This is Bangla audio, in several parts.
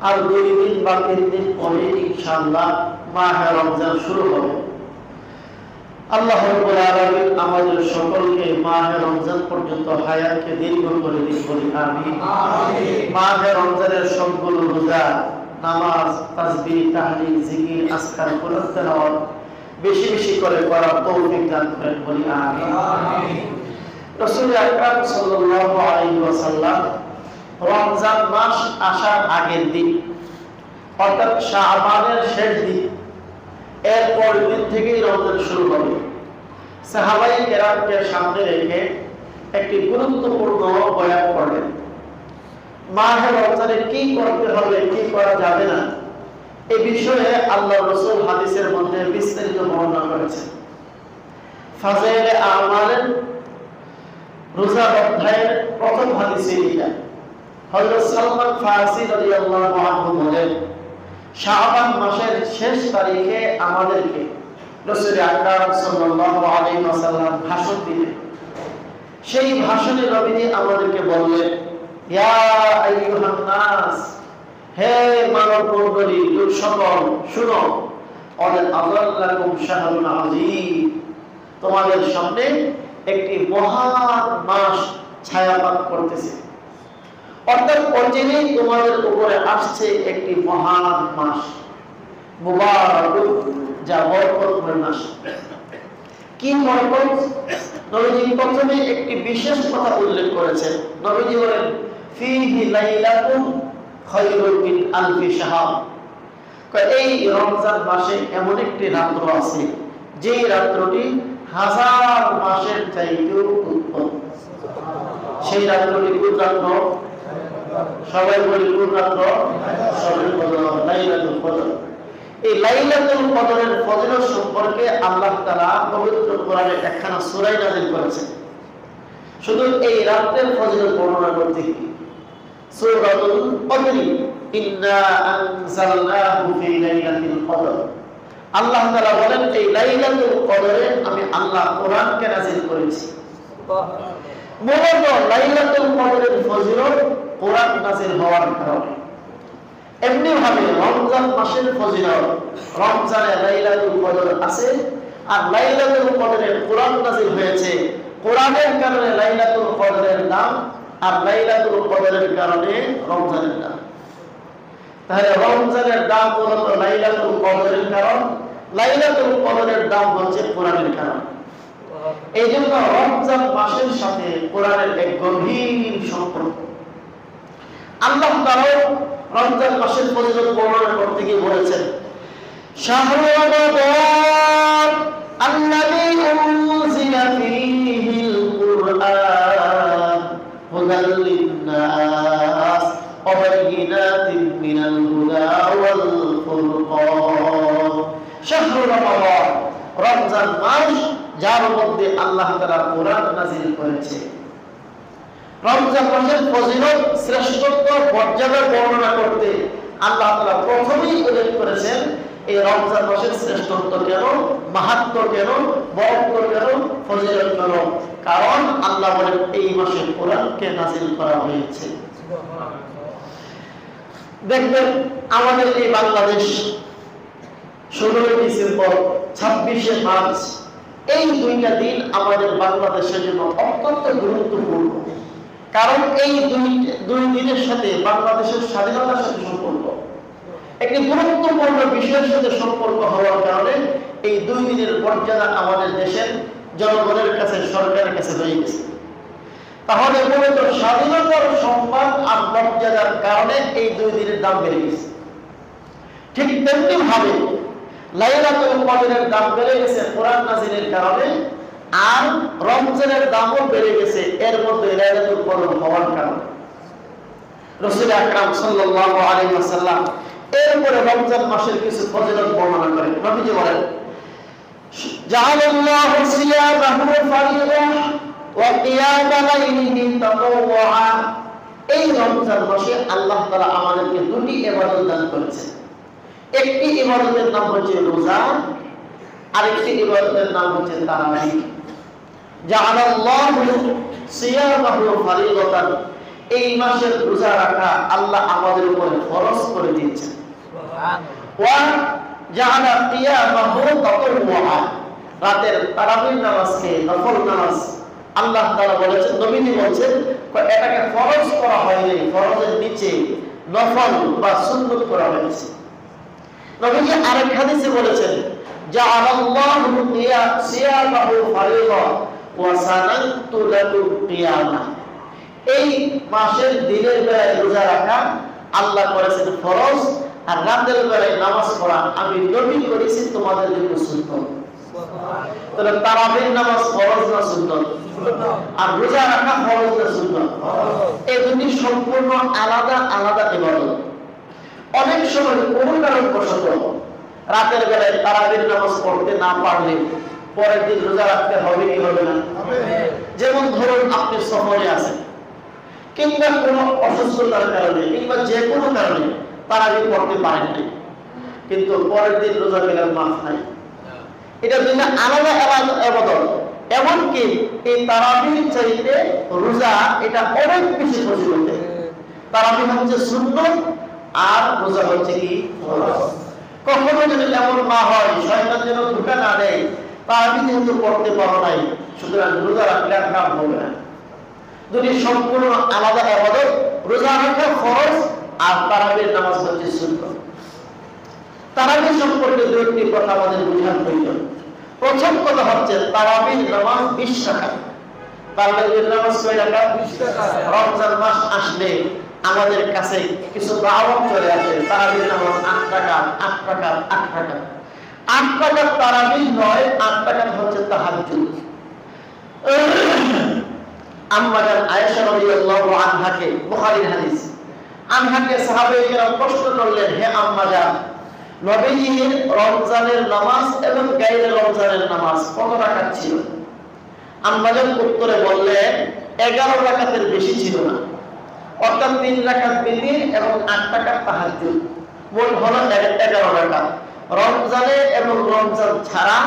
আর 2 দিন বা 3 দিন পরে ইনশাআল্লাহ মাহে রমজান শুরু হবে। আল্লাহ রাব্বুল আলামিন আমাদের সকলকে মাহে রমজান পর্যন্ত হায়াতকে দীর্ঘ করে দিন, বলি আমিন। মাহে রমজানের সবগুলো রোজা, নামাজ, তাসবিহ, তাহলিল, জিকির, আজকার, কোরআন তেলাওয়াত বেশি বেশি করে করার তৌফিক দান করেন, বলি আমিন। রাসূল আকরাম সাল্লাল্লাহু আলাইহি ওয়াসাল্লাম রমজান মাস আসার আগের দিন অর্থাৎ শাবানের শেষ দিন, এর পরের দিন থেকেই রমজান শুরু হবে। সাহাবায়ে কেরামকে সামনে রেখে একটি গুরুত্বপূর্ণ বয়ান করলেন। মাহে রমজানে কি করতে হবে, কি করা যাবে না, এই বিষয়ে আল্লাহর রাসূল হাদিসের মধ্যে বিস্তারিত বর্ণনা করেছেন। ফাযাইলে আমালের রোজা অধ্যায়ের প্রথম হাদিসে এটা হযরত সালমান ফারসি রাদিয়াল্লাহু আনহু বলেন, শাবান মাসের শেষ তারিখে আমাদেরকে রাসূল আকরাম সাল্লাল্লাহু আলাইহি ওয়াসাল্লাম ভাষণ দিলেন। সেই ভাষণে নবীজি আমাদেরকে বললেন, ইয়া আইয়ুহান নাস, হে মানব মণ্ডলী, লোক সকল শুনো, অনেক আযাল্লাকুম শাহরুন আযীম, তোমাদের সামনে একটি মহান মাস ছায়াপাত করতেছে। অর্থাৎ অচিরেই তোমাদের উপরে আসছে একটি মহান মাস, মুবারাকুন, যা বরকতময় মাস। কি বরকত? নবীজি প্রথমে একটি বিশেষ কথা উল্লেখ করেছেন। নবীজি বলেন, ফীহি লাইলাতুন খায়রুম মিন আলফি শাহর। এই রমজান মাসে এমন একটি রাত্র আছে যে রাত্রটি 1000 মাসের চাইতেও উত্তম। সেই রাত্রটি কোন রাত্র? সবাই বলি কোন রাত্র? সবে কদর, লাইলাতুল কদর। এই লাইলাতুল কদরের ফজিলত সম্পর্কে আল্লাহ তাআলা পবিত্র কোরআনে একখানা সূরা নাযিল করেছেন। শুধু এই রাতের ফজিলত বর্ণনা করতে কি সূরাতুল কদর, ইন্না আনজালনাহু ফি লাইলাতিল কদর। আল্লাহ তাআলা বলেন, এই লাইলাতুল কদরে আমি আল্লাহ কোরআনকে নাযিল করেছি। মূলত লাইলাতুল কদরের ফজিলত কোরআন নাযিল হওয়ার কারণে। এমনি ভাবে রমজান মাসের ফজিলত, রমজানে লাইলাতুল কদর আছে, আর লাইলাতুল কদরে কোরআন নাযিল হয়েছে। কোরআনের কারণে লাইলাতুল কদরের নাম, আর লাইলাতুল কদরের কারণে রমজানের নাম। তাহলে রমজানের দাম মূলত লাইলাতুল কদরের কারণ, লাইলাতুল কদরের দাম হচ্ছে কোরআনের কারণ। এই জন্য রমজান মাসের সাথে কোরআনের এক গভীর সম্পর্ক। আল্লাহ তাআলা রমজান মাসের ফজিলত বর্ণনা করতে গিয়ে বলেছেন, শাহরু রমাদান আল্লাযী উনজিলা ফীহিল কুরআন হুদাল লিন-নাস ওয়া বায়িনাতিন মিনাল হুদা ওয়াল ফুরকান। শাহরু রমাদান, রমজান মাস যার মধ্যে আল্লাহ তাআলা কোরআন নাযিল করেছে। রমজান মাসের ফজিলত, শ্রেষ্ঠত্ব, মর্যাদা বর্ণনা করতে আল্লাহ তাআলা প্রথমেই উল্লেখ করেছেন এই রমজান মাসের শ্রেষ্ঠত্ব কেন, মাহাত্ম্য কেন, বরকত কেন, ফজিলত কেন। কারণ আল্লাহ বলেন এই মাসে কোরআনকে নাযিল করা হয়েছে। দেখবেন আমাদের এই বাংলাদেশ 16 ডিসেম্বর, 26শে মার্চ, এই দুইটা দিন আমাদের বাংলাদেশের জন্য অত্যন্ত গুরুত্বপূর্ণ। কারণ এই দুই দিনের সাথে বাংলাদেশের স্বাধীনতার সাথে সম্পর্ক, একটি গুরুত্বপূর্ণ বিষয়ের সাথে সম্পর্ক হওয়ার কারণে এই দুই দিনের মর্যাদা আমাদের দেশের জনগণের কাছে, সরকারের কাছে হয়ে গেছে। তাহলে মূলত স্বাধীনতার সম্মান আর মর্যাদার কারণে এই দুই দিনের দাম বেড়ে গেছে। ঠিক তেমনি ভাবে লাইলাতুল কদরের দাম বেড়ে গেছে কোরআন নাযিলের কারণে, আর রমজানের দামও বেড়ে গেছে এর মধ্যে লাইলাতুল কদর হওয়ার কারণে। রাসূল আকরাম সাল্লাল্লাহু আলাইহি ওয়াসাল্লাম এরপরে রমজান মাসের কিছু ফজিলত বর্ণনা করেন। নবীজি বলেন, জাআলাল্লাহু সিয়ামাহু ফারিদাহ ওয়া কিয়ামা লাইলিহি তাতাওয়া। এই রমজান মাসে আল্লাহ তাআলা আমাদেরকে দুটি ইবাদত দান করেছেন। একটি ইবাদতের নাম হচ্ছে রোজা, আরেকটি ইবাদতের নাম হচ্ছে তারাবিহ। জাআলাল্লাহু সিয়ামাহু ফারিদাতান, এই মাসের রোজা রাখা আল্লাহ আমাদের উপরে ফরজ করে দিয়েছেন। ওয়া জাআলা কিয়ামাহু তাতাওউআ, রাতের তারাবির নামাজকে নফল নামাজ আল্লাহ তাআলা বলেছেন, নবীজি বলেছেন এটাকে ফরজ করা হয়নি, ফরজের নিচে নফল বা সুন্নাত করা হয়েছে। নবীজি আরেক হাদিসে বলেছেন, জাআলাল্লাহু সিয়ামাহু ফারিদা ওয়া সানাতু লাহু কিয়ামা, এই মাসের দিনের বেলায় রোজা রাখা আল্লাহ করেছেন ফরজ, আর রাতের বেলায় নামাজ পড়া আমি নবী করেছি তোমাদের জন্য সুন্নাত। তাহলে তারাবির নামাজ ফরজ না সুন্নাত? আর রোজা রাখা ফরজ না সুন্নাত? এই দুটি সম্পূর্ণ আলাদা আলাদা ইবাদত। অনেক সময় কোনো কারণবশত রাতের বেলায় তারাবির নামাজ পড়তে না পারলে পরের দিন রোজা রাখতে হবে কি হবে না? যেমন ধরুন আপনি সফরে আছেন, কিংবা কোনো অসুস্থতার কারণে কিংবা যে কোনো কারণে তারাবি পড়তে পারেন নাই, কিন্তু পরের দিন রোজা গেলেন মাফ নাই। এটা দুইটা আলাদা আলাদা ইবাদত। এমনকি এই তারাবির চাইতে রোজা এটা অনেক বেশি ফজিলত। তারাবি হচ্ছে সুন্নাত আর রোজা হচ্ছে কি ফরজ। কখনো যদি এমন না হয়, শয়তান যেন ধোঁকা না দেয়, তারাবি যেহেতু পড়তে পারো নাই সুতরাং রোজা রাখলে আর কাম হবে না। দুটি সম্পূর্ণ আলাদা ইবাদত। রোজা রাখা ফরজ আর তারাবির নামাজ হচ্ছে সুন্নাত। তারাবি সম্পর্কে দুটি কথা আমাদের বোঝার প্রয়োজন। প্রথম কথা হচ্ছে তারাবির নামাজ 20 টাকা। তারাবির নামাজ কয় টাকা? 20 টাকা। রমজান মাস আসলে আমাদের কাছে কিছু দাওয়াত চলে আসে, তারাবির নামাজ 8 টাকা 8 টাকা 8 টাকা। 8 টাকা তারাবি নয়, 8 টাকা হচ্ছে তাহাজ্জুদ। আম্মা জান আয়েশা রাদিয়াল্লাহু আনহাকে, বুখারীর হাদিস, আনহাকে সাহাবায়ে কেরাম প্রশ্ন করলেন, হে আম্মা জান, নবীজির রমজানের নামাজ এবং গায়রে রমজানের নামাজ কত রাকাত ছিল? আম্মা জান উত্তরে বললেন 11 রাকাতের বেশি ছিল না, অর্থাৎ 3 রাকাত বিতির এবং 8 রাকাত তাহাজ্জুদ, মোট হলো 11 রাকাত। রমজানে এবং রমজান ছাড়া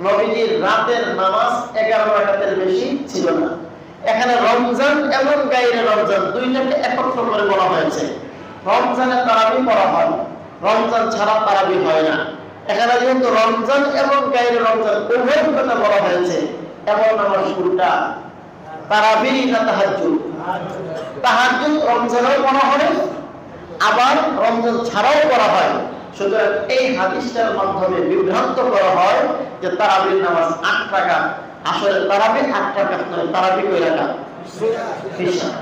নবীজির রাতের নামাজ 11 রাকাতের বেশি ছিল না। এখানে রমজান এবং গায়রে রমজান দুইটাকে একত্র করে বলা হয়েছে। রমজানে তারাবি পড়া হয়, রমজান ছাড়া তারাবি হয় না। এখানে যেহেতু রমজান এবং গায়রে রমজান উভয় কথা বলা হয়েছে, এমন নামাজ কোনটা? তারাবি না তাহাজ্জুদ? তাহাজ্জুদ রমজানেও পড়া হয়, আবার রমজান ছাড়াও পড়া হয়। সুতরাং এই হাদিসটার মাধ্যমে বিভ্রান্ত করা হয় যে তারাবির নামাজ 8 টাকা। আসলে তারাবি 8 টাকা নয়, তারাবি কয় টাকা? 20 টাকা।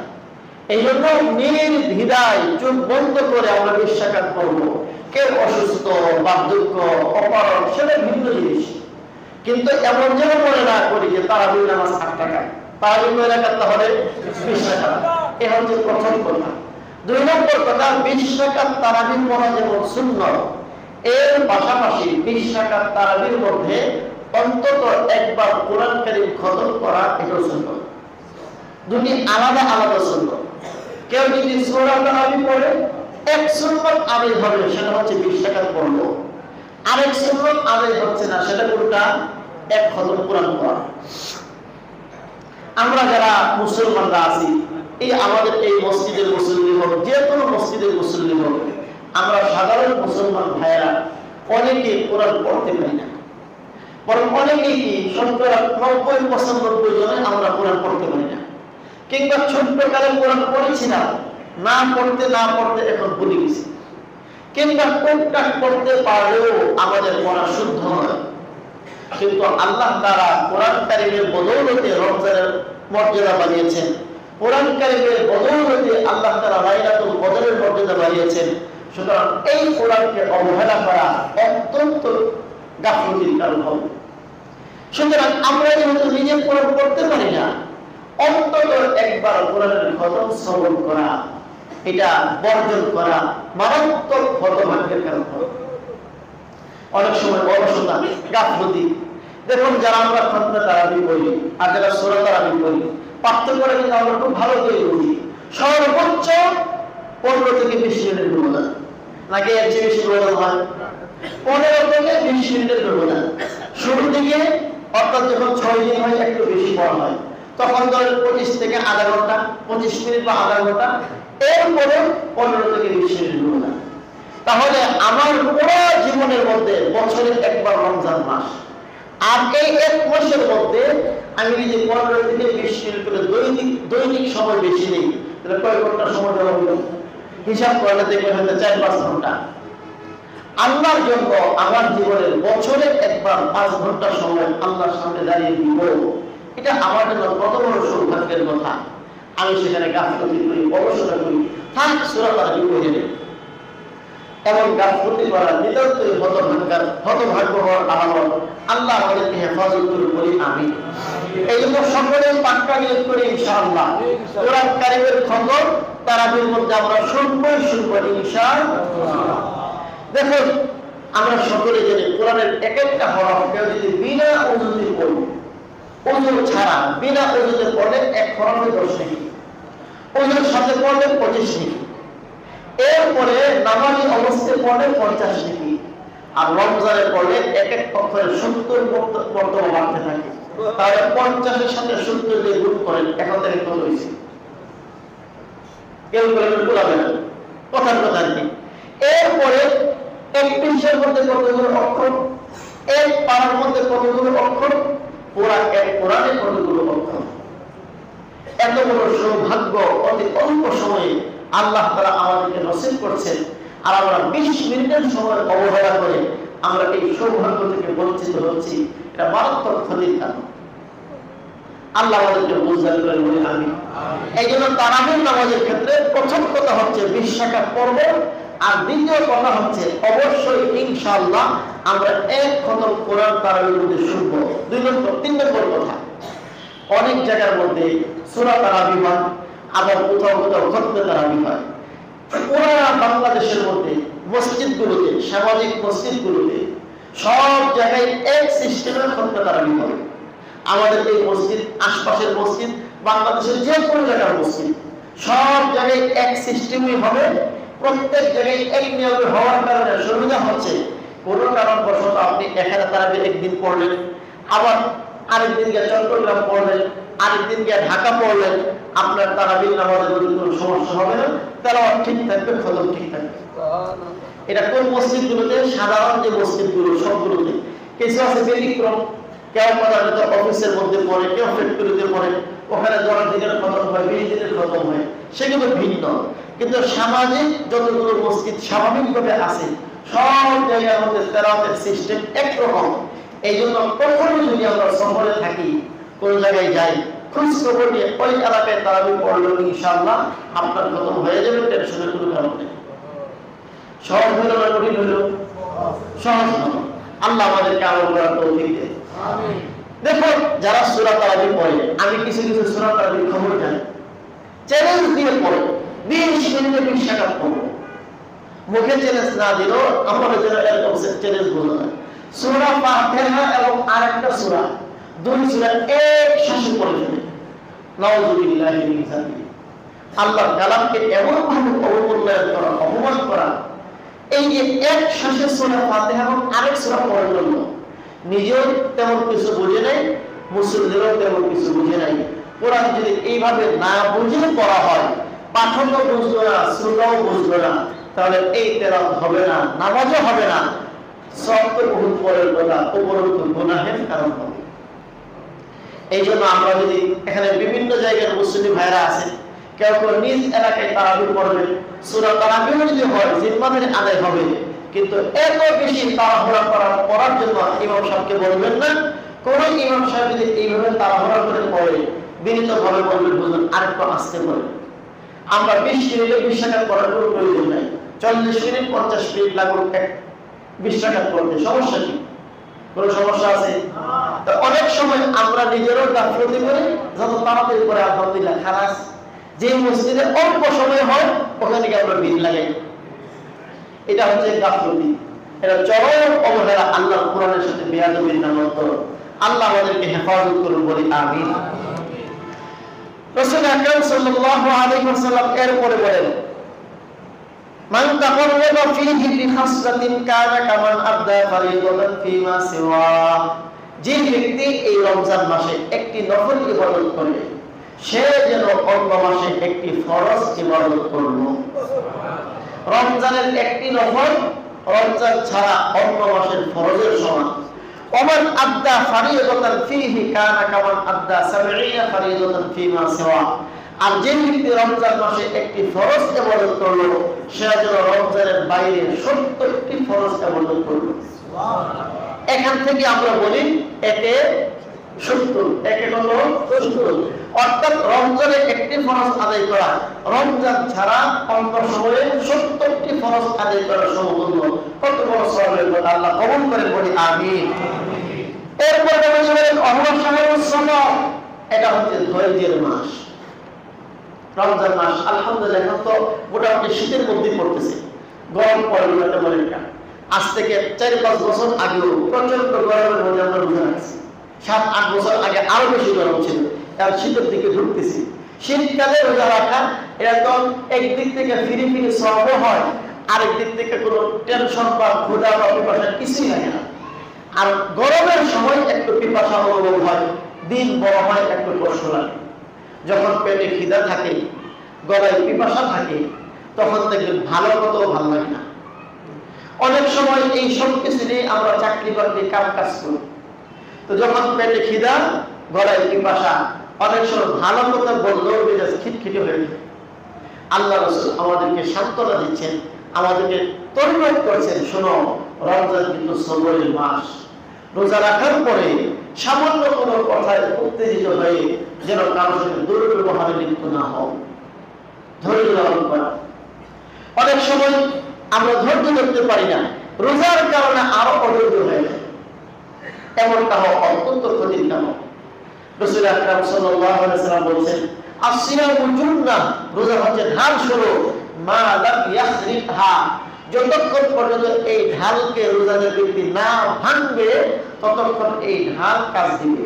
এই জন্য নির্দ্বিধায় চোখ বন্ধ করে আমরা 20 টাকা করবো। কেউ অসুস্থ, বার্ধক্য, অপারগ, সেটা ভিন্ন জিনিস, কিন্তু এমন যেন মনে না করি যে তারাবি নামাজ 8 টাকা। তারাবি কয় টাকা? তাহলে 20 টাকা। এ হচ্ছে প্রথম কথা। 2 নম্বর কথা, 20 টাকা তারাবি পড়া যেমন সুন্নাত, এর পাশাপাশি 20 টাকা তারাবির মধ্যে অন্তত একবার কোরআন কারীম খতম করা এটা সুন্নাত। দুটি আলাদা আলাদা সুন্নাত। কেউ যদি সূরা তারাবি পড়ে, এক সুন্নাত আদায় হবে, সেটা হচ্ছে 20 টাকা পড়লো। আরেক সুন্নাত আদায় হচ্ছে না, সেটা কোনটা? এক খতম কোরআন পড়া। আমরা যারা মুসলমানরা আছি, এই আমাদের এই মসজিদের মুসল্লি হোক, যে কোনো মসজিদের মুসল্লি হোক, আমরা সাধারণ মুসলমান ভাইয়েরা অনেকে কোরআন পড়তে পারি না। বরং অনেকেই কি 90-95% জনে আমরা কোরআন পড়তে পারি না, কিংবা ছোট্টকালে কোরআন পড়েছি না, না পড়তে না পড়তে এখন ভুলে গেছি, কিংবা টুকটাক পড়তে পারলেও আমাদের পড়া শুদ্ধ হয়। কিন্তু আল্লাহ তাআলা কোরআন কারীমের বদৌলতে রমজানের মর্যাদা বাড়িয়েছেন। কোরআন কারীমের বদৌলতে আল্লাহ তাআলা লাইলাতুল কদরের মর্যাদা বাড়িয়েছেন। সুতরাং এই কোরআনকে অবহেলা করা অত্যন্ত গাফলতির কারণ হবে। সুতরাং আমরা যেহেতু নিজে কোরআন পড়তে পারি না, অন্তত একবার কোরআনের খতম শ্রবণ করা, এটা বর্জন করা মারাত্মক হতভাগ্যের কারণ হবে। অনেক সময় অলসতা, গাফলতি। দেখুন, যারা আমরা খতমে তারাবি পড়ি আর যারা সূরা তারাবি পড়ি, পার্থক্যটা কিন্তু আমরা খুব ভালো করে বুঝি। সর্বোচ্চ 15 থেকে 20 মিনিটের ব্যবধান, নাকি এর চেয়ে বেশি ব্যবধান হয়? 15 থেকে 20 মিনিটের ব্যবধান। শুরু থেকে, অর্থাৎ যখন 6 দিন হয় একটু বেশি পড়া হয়, তখন ধরেন 25 থেকে আধা ঘন্টা, 25 মিনিট বা আধা ঘন্টা, এরপরে 15 থেকে 20 মিনিট রোজা। তাহলে আমার পুরো জীবনের মধ্যে বছরে একবার রমজান মাস, আর এই এক মাসের মধ্যে আমি যদি 15 থেকে 20 মিনিট করে দৈনিক সময় বেশি নেই, তাহলে কয় ঘন্টা সময় দেওয়া হলো? হিসাব করলে দেখবেন হয়তো 4-5 ঘন্টা। আল্লাহর জন্য আমার জীবনের বছরে একবার 5 ঘন্টা সময় আল্লাহর সামনে দাঁড়িয়ে দিব, এটা আমার জন্য কত বড় সৌভাগ্যের কথা। আমি সেখানে গাফলতি করি, গবেষণা করি, থাক সূরা তারাবি পড়ে নেই। এমন গাফলতি করা নিতান্তই হতভাগ্য হওয়ার আলামত। আল্লাহ আমাদেরকে হেফাজত করুন, বলি আমিন। এই জন্য সকলে পাক্কা নিয়ত করি ইনশাআল্লাহ কোরআন কারীমের খতম তারাবির মধ্যে আমরা শুনবই ইনশাআল্লাহ। দেখুন, আমরা সকলে জানি কোরআনের এক একটা হরফ কেউ যদি বিনা ওযুতে পড়ে, ওযু ছাড়া বিনা ওযুতে পড়লে এক হরফে 10 নেকি, ওযুর সাথে পড়লে 25 নেকি, এরপরে নামাজি অবস্থায় পড়লে 50 নেকি, আর রমজানে পড়লে এক এক অক্ষরে 70 বর্তমান বাড়তে থাকে। তাহলে 50 এর সাথে 70 দিয়ে গুণ করেন, এখন থেকে কত হয়েছে? কেউ বলবেন না, কথার কথা নেই। এরপরে 21 মধ্যে কতগুলো অক্ষর, এক পারার মধ্যে কতগুলো অক্ষর, পুরা এক কোরআনে কতগুলো অক্ষর। এত বড় সৌভাগ্য অতি অল্প সময়ে আল্লাহ তাআলা আমাদেরকে নসিব করছেন, আর আমরা 20 মিনিটের সময় অবহেলা করে আমরা এই সৌভাগ্য থেকে বঞ্চিত হচ্ছি। এটা মারাত্মক ক্ষতির কারণ। আল্লাহ আমাদেরকে বুঝদান করেন, বলি আমিন। এই জন্য তারাবির নামাজের ক্ষেত্রে প্রথম কথা হচ্ছে 20 রাকাত পড়ব, আর দ্বিতীয় কথা হচ্ছে অবশ্যই ইনশাআল্লাহ আমরা এক খতম কোরআন তারাবির মধ্যে শুনবো। 3 নম্বর কথা, অনেক জায়গার মধ্যে সূরা তারাবি হয়, আবার কোথাও কোথাও খতমে তারাবি হয়। পুরো বাংলাদেশের মধ্যে মসজিদগুলোতে, সামাজিক মসজিদগুলোতে সব জায়গায় এক সিস্টেমের খতমে তারাবি হবে। আমাদের এই মসজিদ, আশপাশের মসজিদ, বাংলাদেশের যে কোনো জায়গার মসজিদ, সব জায়গায় এক সিস্টেমই হবে। প্রত্যেক জায়গায় এক নিয়মে হওয়ার কারণে সুবিধা হচ্ছে, কোনো কারণবশত আপনি এখানে তারাবি একদিন পড়লেন, আবার আরেকদিন গিয়ে চট্টগ্রাম পড়লেন, আরেকদিন গিয়ে ঢাকা পড়লেন, আপনার তারাবির নামাজের কোনো সমস্যা হবে না, তেলাওয়াত ঠিক থাকবে, খতম ঠিক থাকবে। এটা কোন মসজিদগুলোতে? সাধারণ যে মসজিদগুলো সবগুলোতে। কিছু আছে ব্যতিক্রম, কেউ প্রধানত অফিসের মধ্যে পড়ে, কেউ ফ্যাক্টরিতে পড়ে, ওখানে 10 দিনের খতম হয়, 20 দিনের খতম হয়, সেগুলো ভিন্ন। কিন্তু সামাজিক যতগুলো মসজিদ স্বাভাবিকভাবে আছে, সব জায়গার মধ্যে তেলাওয়াতের সিস্টেম একরকম। এই জন্য কখনো যদি আমরা শহরে থাকি, কোন জায়গায় যাই, খোঁজ খবর নিয়ে ওই এলাকায় তারাবি পড়লো, ইনশাআল্লাহ আপনার খতম হয়ে যাবে, টেনশনের কোনো কারণ নেই। সহজ হইল না কঠিন হইল? সহজ হলো। আল্লাহ আমাদেরকে আমল করার তৌফিক দেন। আমিন। দেখো, যারা সূরা তারাবি পড়ে, আমি কিছু কিছু সূরা তারাবির খবর জানি, চ্যালেঞ্জ দিয়ে পড়ে 20 মিনিটে 20 রাকাত পড়ো। মুখে চ্যালেঞ্জ না দিলেও আমরা যেন এরকম চ্যালেঞ্জ বোঝা যায়। সূরা ফাতিহা এবং আরেকটা সূরা, দুই সূরা এক শ্বাসে পড়ে ফেলে, নাউযুবিল্লাহি মিন যালিক। আল্লাহর কালামকে এমন ভাবে অবমূল্যায়ন করা, অপমান করা, এই যে এক শ্বাসে সূরা ফাতিহা এবং আরেক সূরা পড়ার জন্য নিজেও তেমন কিছু বুঝে নাই, মুসলিমদেরও তেমন কিছু বুঝে নাই। কোরআন যদি এইভাবে না বুঝে পড়া হয়, পাঠকও বুঝলো না, শ্রোতাও বুঝলো না, তাহলে এই তেলাওয়াত হবে না, নামাজও হবে না, সব তো বহুত পরের কথা, উপরন্ত গুনাহের কারণ হবে। এই জন্য আমরা যদি এখানে বিভিন্ন জায়গার মুসলিম ভাইরা আছে, কেউ কেউ নিজ এলাকায় তারাবি পড়বেন, সূরা তারাবিও যদি হয় জিম্মাদারি আদায় হবে, কিন্তু এত বেশি তাড়াহুড়া পড়ার জন্য ইমাম সাহেবকে বলবেন না। কোন ইমাম সাহেব যদি এইভাবে তাড়াহুড়া করে পড়ে, বিনীতভাবে বলবেন, বুঝবেন আরেকটু আসতে পারে। আমরা 20 মিনিটে 20 রাকাত পড়ার কোনো প্রয়োজন নাই, 40 মিনিট 50 মিনিট লাগুক 20 রাকাত পড়তে, সমস্যা কি? কোনো সমস্যা আছে? তো অনেক সময় আমরা নিজেরও গাফলতি করি, যত তাড়াতাড়ি করে আলহামদুলিল্লাহ খালাস। যে মসজিদে অল্প সময় হয় ওখানে গিয়ে আমরা ভিড় লাগাই, এটা হচ্ছে গাফলতি, এটা চরম অবহেলা, আল্লাহর কোরআনের সাথে বেয়াদবির নামত। আল্লাহ আমাদেরকে হেফাজত করুন, বলি আমিন। রাসূল আকরাম সাল্লাল্লাহু আলাইহি ওয়াসাল্লাম এরপরে বলেন, মান তাকাররাবা ফীহি বিখাসরাতিন কানা কামান আদা ফারিদাতান ফীমা সিওয়া। যে ব্যক্তি এই রমজান মাসে একটি নফল ইবাদত করে সে যেন অন্য মাসে একটি ফরজ ইবাদত করলো। রমজানের একটি নফল রমজান ছাড়া অন্য মাসের ফরজের সমান। ওমান আদ্দা ফারিদাতান ফীহি কানা কামান আদ্দা 70 ফারিদাতান ফীমা সিওয়া। আর যে ব্যক্তি রমজান মাসে একটি ফরজ ইবাদত করলো সে যেন রমজানের বাইরে 70টি ফরজ ইবাদত করলো। এখান থেকে আমরা বলি একে 70, একে কত 70। অর্থাৎ রমজানে একটি ফরজ আদায় করা রমজান ছাড়া অন্য সময়ে 70টি ফরজ আদায় করার সমতুল্য। কত বড় সওয়াবের কথা, আল্লাহ কবুল করে বলি আমিন। এরপর বলেন অহরহ শাহরুস সামাহ, এটা হচ্ছে ধৈর্যের মাস। রমজান মাস আলহামদুলিল্লাহ এখন তো মোটামুটি শীতের মধ্যে পড়তেছে, গরম পড়ে না বলে না। আজ থেকে 4-5 বছর আগেও প্রচন্ড গরমের মধ্যে আমরা রোজা রাখছি। 7-8 বছর আগে আরো বেশি গরম ছিল, আর শীতের দিকে ঢুকতেছি। শীতকালে রোজা রাখা এটা তো একদিক থেকে ফিরে ফিরে সওয়াব হয়, আরেক দিক থেকে কোনো টেনশন বা ক্ষুধা বা পিপাসা কিছুই লাগে না। আর গরমের সময় একটু পিপাসা অনুভব হয়, দিন বড় হয়, একটু কষ্ট লাগে। যখন পেটে খিদা থাকে, গলায় পিপাসা থাকে, তখন দেখবেন ভালো কত ভালো লাগে না। অনেক সময় এই সব কিছু নিয়ে আমরা চাকরি বাকরি কাম কাজ করি, তো যখন পেটে খিদা গলায় পিপাসা, অনেক সময় ভালো কথা বললেও মেজাজ খিটখিটে হয়ে যায়। আল্লাহ রাসূল আমাদেরকে সান্ত্বনা দিচ্ছেন, আমাদেরকে তরবিয়ত করছেন, শোনো রমজান কিন্তু সবরের মাস। রোজা রাখার পরে সামান্য কোনো কথায় উত্তেজিত হয়ে যেন কারোর সাথে দুর্ব্যবহারে লিপ্ত না হও, ধৈর্য ধারণ করা। অনেক সময় আমরা ধৈর্য ধরতে পারি না, রোজার কারণে আরো অধৈর্য হয়ে যায়, এমনটা হওয়া অত্যন্ত ক্ষতির কারণ। রাসূল আকরাম সাল্লাল্লাহু আলাইহি ওয়াসাল্লাম বলেছেন, আসিয়ামু জুন্নাহ, রোজা হচ্ছে ঢাল স্বরূপ, মা লাম ইয়াখরিহা, যতক্ষণ পর্যন্ত এই ঢালকে রোজাদার ব্যক্তি না ভাঙবে ততক্ষণ এই ঢাল কাজ দিবে।